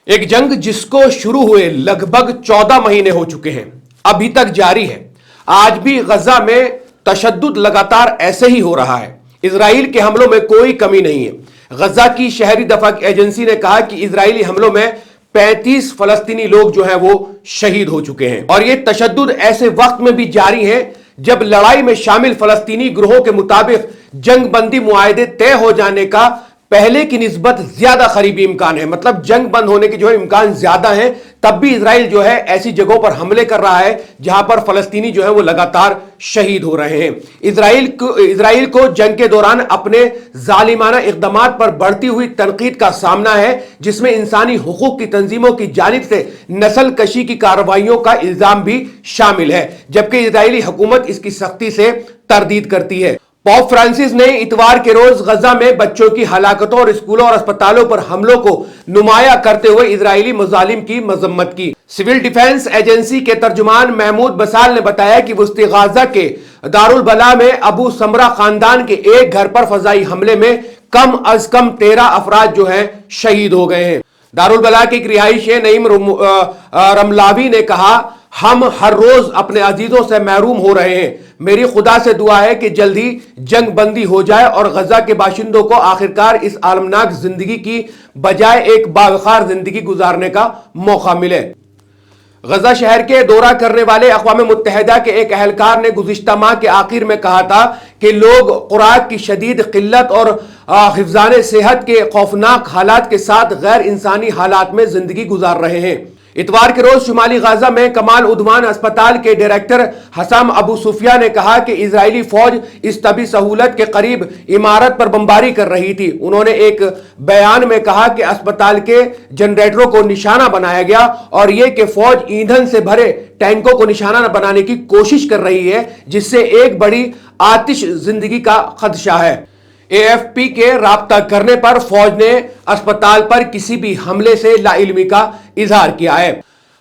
ایک جنگ جس کو شروع ہوئے لگ بھگ 14 مہینے ہو چکے ہیں، ابھی تک جاری ہے۔ آج بھی غزہ میں تشدد لگاتار ایسے ہی ہو رہا ہے۔ اسرائیل کے حملوں میں کوئی کمی نہیں ہے۔ غزہ کی شہری دفاع ایجنسی نے کہا کہ اسرائیلی حملوں میں 35 فلسطینی لوگ جو ہیں وہ شہید ہو چکے ہیں، اور یہ تشدد ایسے وقت میں بھی جاری ہے جب لڑائی میں شامل فلسطینی گروہوں کے مطابق جنگ بندی معاہدے طے ہو جانے کا پہلے کی نسبت زیادہ قریبی امکان ہے۔ مطلب جنگ بند ہونے کے جو ہے امکان زیادہ ہیں، تب بھی اسرائیل جو ہے ایسی جگہوں پر حملے کر رہا ہے جہاں پر فلسطینی جو ہے وہ لگاتار شہید ہو رہے ہیں۔ اسرائیل کو جنگ کے دوران اپنے ظالمانہ اقدامات پر بڑھتی ہوئی تنقید کا سامنا ہے، جس میں انسانی حقوق کی تنظیموں کی جانب سے نسل کشی کی کارروائیوں کا الزام بھی شامل ہے، جبکہ اسرائیلی حکومت اس کی سختی سے تردید کرتی ہے۔ پوپ فرانسس نے اتوار کے روز غزہ میں بچوں کی ہلاکتوں اور اسکولوں اور اسپتالوں پر حملوں کو نمایاں کرتے ہوئے اسرائیلی مظالم کی مذمت کی۔ سول ڈیفنس ایجنسی کے ترجمان محمود بسال نے بتایا کہ وسطی غزہ کے دارالبلا میں ابو سمرہ خاندان کے ایک گھر پر فضائی حملے میں کم از کم 13 افراد جو ہیں شہید ہو گئے ہیں۔ دارالبلا کے ایک رہائشی نعیم رملاوی نے کہا، ہم ہر روز اپنے عزیزوں سے محروم ہو رہے ہیں۔ میری خدا سے دعا ہے کہ جلد ہی جنگ بندی ہو جائے اور غزہ کے باشندوں کو آخرکار اس عالمناک زندگی کی بجائے ایک باوقار زندگی گزارنے کا موقع ملے۔ غزہ شہر کے دورہ کرنے والے اقوام متحدہ کے ایک اہلکار نے گزشتہ ماہ کے آخر میں کہا تھا کہ لوگ خوراک کی شدید قلت اور حفظان صحت کے خوفناک حالات کے ساتھ غیر انسانی حالات میں زندگی گزار رہے ہیں۔ اتوار کے روز شمالی غزہ میں کمال عدوان اسپتال کے ڈائریکٹر حسام ابو سفیہ نے کہا کہ اسرائیلی فوج اس طبی سہولت کے قریب عمارت پر بمباری کر رہی تھی۔ انہوں نے ایک بیان میں کہا کہ اسپتال کے جنریٹروں کو نشانہ بنایا گیا اور یہ کہ فوج ایندھن سے بھرے ٹینکوں کو نشانہ بنانے کی کوشش کر رہی ہے، جس سے ایک بڑی آتش زندگی کا خدشہ ہے۔ اے ایف پی کے رابطہ کرنے پر فوج نے اسپتال پر کسی بھی حملے سے لا علمی کا اظہار کیا ہے۔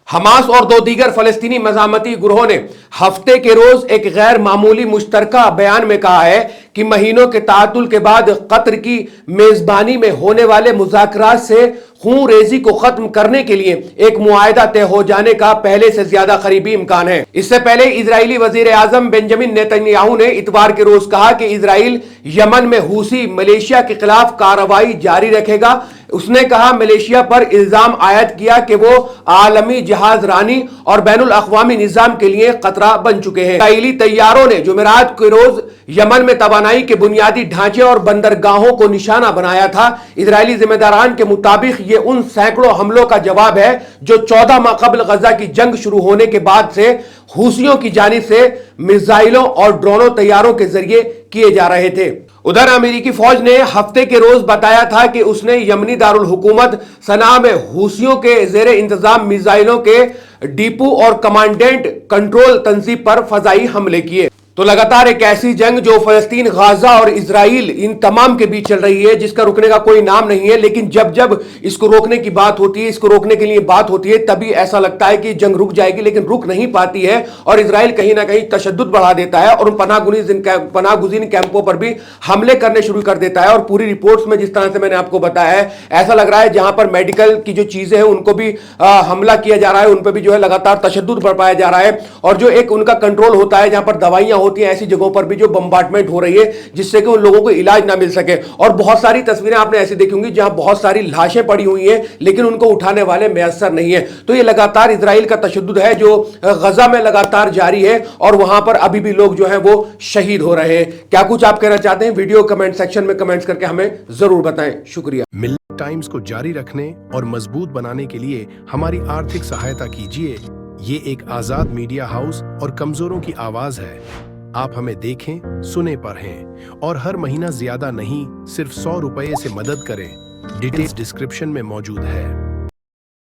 حماس اور دو دیگر فلسطینی مزاحمتی گروہوں نے ہفتے کے روز ایک غیر معمولی مشترکہ بیان میں کہا ہے کہ مہینوں کے تعطل کے بعد قطر کی میزبانی میں ہونے والے مذاکرات سے خون ریزی کو ختم کرنے کے لیے ایک معاہدہ طے ہو جانے کا پہلے سے زیادہ قریبی امکان ہے۔ اس سے پہلے اسرائیلی وزیر اعظم بنجامن نیتن یاہو نے اتوار کے روز کہا کہ اسرائیل یمن میں حوثی ملیشیا کے خلاف کارروائی جاری رکھے گا۔ اس نے کہا، ملیشیا پر الزام عائد کیا کہ وہ عالمی جہاز رانی اور بین الاقوامی نظام کے لیے خطرہ بن چکے ہیں۔ اسرائیلی طیاروں نے جمعرات کے روز یمن میں توانائی کے بنیادی ڈھانچے اور بندرگاہوں کو نشانہ بنایا تھا۔ اسرائیلی ذمہ داران کے مطابق یہ ان سینکڑوں حملوں کا جواب ہے جو 14 ماہ قبل غزہ کی جنگ شروع ہونے کے بعد سے حوثیوں کی جانب سے میزائلوں اور ڈرونوں طیاروں کے ذریعے کیے جا رہے تھے۔ ادھر امریکی فوج نے ہفتے کے روز بتایا تھا کہ اس نے یمنی دارالحکومت صنعاء میں حوثیوں کے زیر انتظام میزائلوں کے ڈیپو اور کمانڈنٹ کنٹرول تنصیب پر فضائی حملے کیے۔ تو لگاتار ایک ایسی جنگ جو فلسطین، غزہ اور اسرائیل ان تمام کے بیچ چل رہی ہے، جس کا رکنے کا کوئی نام نہیں ہے۔ لیکن جب اس کو روکنے کی بات ہوتی ہے، اس کو روکنے کے لیے بات ہوتی ہے، تبھی ایسا لگتا ہے کہ جنگ رک جائے گی، لیکن رک نہیں پاتی ہے اور اسرائیل کہیں نہ کہیں تشدد بڑھا دیتا ہے اور ان پناہ گزین کیمپوں پر بھی حملے کرنے شروع کر دیتا ہے۔ اور پوری رپورٹس میں جس طرح سے میں نے آپ کو بتایا ہے، ایسا لگ رہا ہے جہاں پر میڈیکل کی جو چیزیں ہیں ان کو بھی حملہ کیا جا رہا ہے، ان پہ بھی جو ہے لگاتار تشدد برپایا جا رہا ہے، اور جو ایک ان کا کنٹرول ہوتا ہے جہاں پر دوائیاں ہوتی ہیں، ایسی جگہوں پر بھی جو بمبارڈمنٹ ہو رہی ہے جس سے کہ ان لوگوں کو علاج نہ مل سکے۔ اور بہت ساری تصویریں آپ نے ایسی دیکھی ہوں گی جہاں بہت ساری لاشیں پڑی ہوئی ہیں لیکن ان کو اٹھانے والے میسر نہیں ہیں۔ تو یہ لگاتار اسرائیل کا تشدد ہے جو غزہ میں لگاتار جاری ہے، اور وہاں پر ابھی بھی لوگ جو ہیں وہ شہید ہو رہے ہیں۔ کیا کچھ آپ کہنا چاہتے ہیں؟ ویڈیو کمنٹ سیکشن میں کمنٹس کر کے ہمیں ضرور بتائیں۔ شکریہ۔ ملت ٹائمز کو جاری رکھنے اور مضبوط بنانے کے لیے ہماری آرتھک سہایتا کیجیے۔ یہ ایک آزاد میڈیا ہاؤس اور کمزوروں کی آواز ہے۔ آپ ہمیں دیکھیں، سنیں، پڑھیں اور ہر مہینہ زیادہ نہیں، صرف 100 روپے سے مدد کریں۔ ڈیٹیلز ڈسکرپشن میں موجود ہے۔